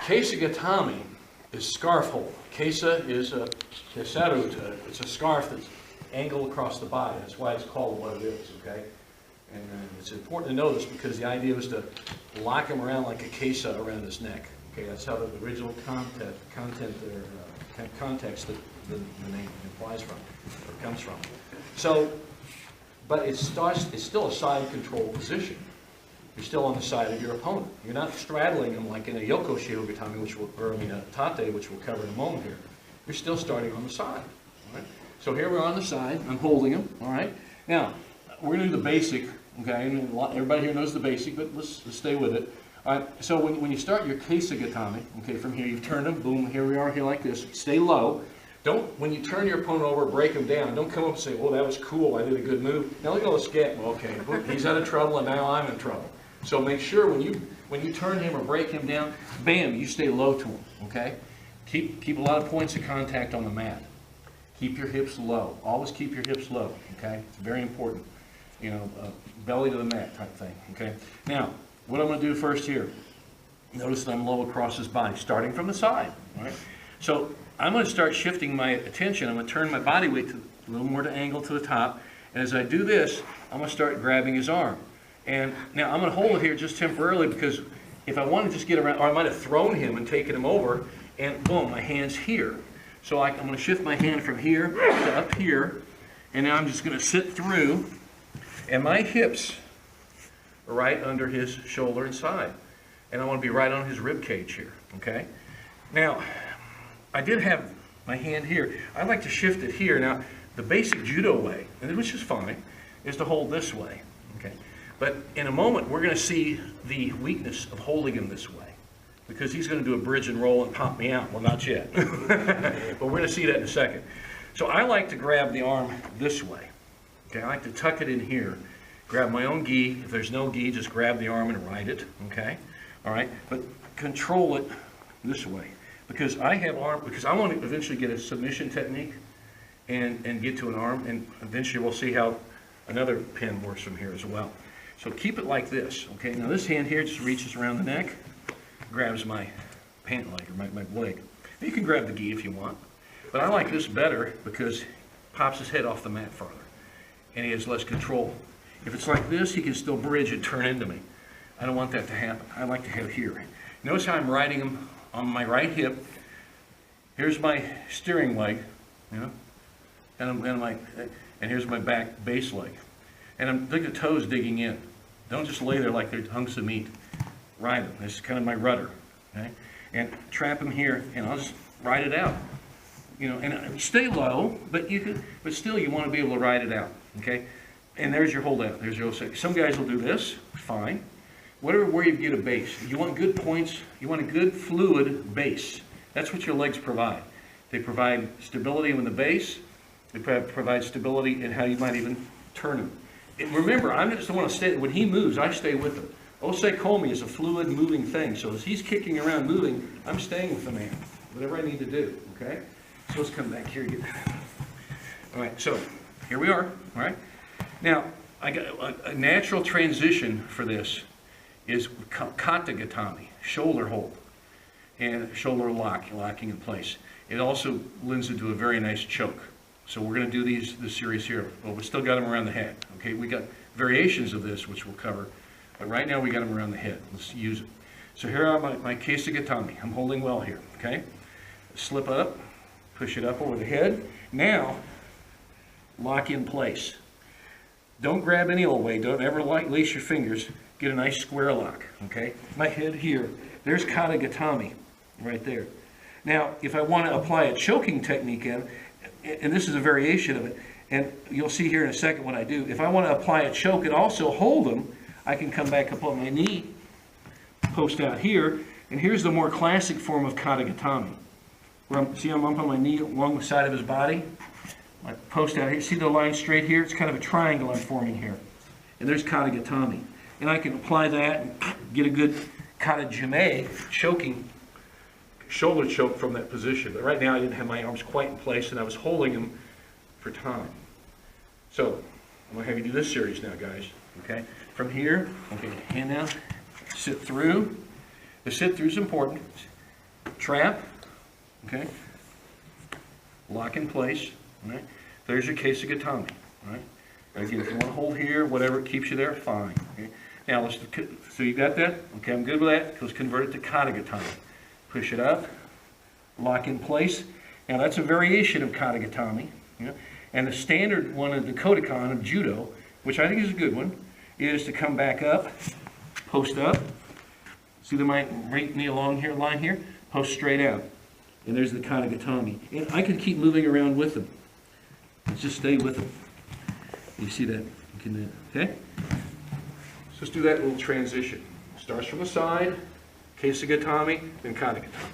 KESA GATAME is scarf hold. KESA is a kesaru, it's a scarf that's angled across the body. That's why it's called what it is, okay? And it's important to know this because the idea was to lock him around like a KESA around his neck. Okay, that's how the original context that the name implies from, or comes from. So, but it's still a side control position. You're still on the side of your opponent. You're not straddling him like in a Yoko Shio Gatame, a Tate, which we'll cover in a moment here. You're still starting on the side. All right? So here we're on the side. I'm holding him. All right. Now we're going to do the basic. Okay, and everybody here knows the basic, but let's stay with it. All right. So when you start your KESA Gatame, okay, from here you've turned him. Boom. Here we are. Here like this. Stay low. Don't, when you turn your opponent over, break him down. Don't come up and say, "Well, that was cool. I did a good move." Now look at all this get. Well, okay, he's out of trouble, and now I'm in trouble. So make sure when you turn him or break him down, bam, you stay low to him. Okay. Keep a lot of points of contact on the mat. Keep your hips low. Always keep your hips low. Okay. It's very important. You know, belly to the mat type thing. Okay. Now, what I'm going to do first here. Notice that I'm low across his body, starting from the side. All right. So I'm going to start shifting my attention. I'm going to turn my body weight a little more to angle to the top. And as I do this, I'm going to start grabbing his arm. And now I'm going to hold it here just temporarily because if I want to just get around, or I might have thrown him and taken him over, and boom, my hand's here. So I'm going to shift my hand from here to up here, and now I'm just going to sit through, and my hips are right under his shoulder and side. And I want to be right on his rib cage here, okay? Now, I did have my hand here. I like to shift it here. Now, the basic judo way, which is fine, is to hold this way, okay? But in a moment, we're going to see the weakness of holding him this way because he's going to do a bridge and roll and pop me out. Well, not yet, but we're going to see that in a second. So I like to grab the arm this way, okay? I like to tuck it in here, grab my own gi. If there's no gi, just grab the arm and ride it, okay? All right, but control it this way because I want to eventually get a submission technique and get to an arm, and eventually we'll see how another pin works from here as well. So keep it like this, okay? Now this hand here just reaches around the neck, grabs my pant leg or my leg. You can grab the gi if you want, but I like this better because it pops his head off the mat farther and he has less control. If it's like this, he can still bridge and turn into me. I don't want that to happen. I like to have here. Notice how I'm riding him on my right hip. Here's my steering leg, you know, and here's my back base leg. And I'm look at the toes digging in. Don't just lay there like they're hunks of meat. Ride them. This is kind of my rudder, okay? And trap them here, and I'll just ride it out. You know, and stay low, but still you want to be able to ride it out, okay? And there's your hold out. There's your 0 Some guys will do this, fine. Where you get a base. You want good points. You want a good fluid base. That's what your legs provide. They provide stability in the base. They provide stability in how you might even turn them. And remember, I'm just the one to stay. When he moves, I stay with him. Oseikomi is a fluid moving thing. So as he's kicking around moving, I'm staying with the man. Whatever I need to do, okay? So let's come back here again. All right, so here we are, all right? Now, I got a natural transition for this is Kata Gatame, shoulder hold, and shoulder locking in place. It also lends into a very nice choke. So we're going to do this series here. Well, we still got them around the head. Okay, we got variations of this which we'll cover, but right now we got them around the head. Let's use it. So here are my KESA Gatame. I'm holding well here. Okay, slip up, push it up over the head. Now, lock in place. Don't grab any old way. Don't ever lace your fingers. Get a nice square lock. Okay, my head here. There's Kata Gatame, right there. Now, if I want to apply a choking technique in, and this is a variation of it, and you'll see here in a second what I do. If I want to apply a choke and also hold them, I can come back up on my knee, post out here, and here's the more classic form of Kata Gatame. Where I'm up on my knee along the side of his body. I post out here. See the line straight here? It's kind of a triangle I'm forming here. And there's Kata Gatame. And I can apply that and get a good Kata Jame choking, shoulder choke from that position. But right now I didn't have my arms quite in place and I was holding them for time. So I'm going to have you do this series now, guys. Okay? From here, okay, hand down, sit through. The sit through is important. trap, okay? Lock in place, right? There's your KESA GATAME, right? Again, if you want to hold here, whatever, it keeps you there, fine. Okay? Now, so you got that? Okay, I'm good with that. Let's convert it to KATA GATAME. Push it up, lock in place. Now, that's a variation of KATA GATAME. You know? And the standard one of the Kodokan of Judo, which I think is a good one, is to come back up, post up. See the right knee along here, line here? Post straight out. And there's the KATA GATAME. And I can keep moving around with them. Let's just stay with them. You see that? You can, okay? So let's do that little transition. Starts from the side, KESA GATAME, then KATA GATAME.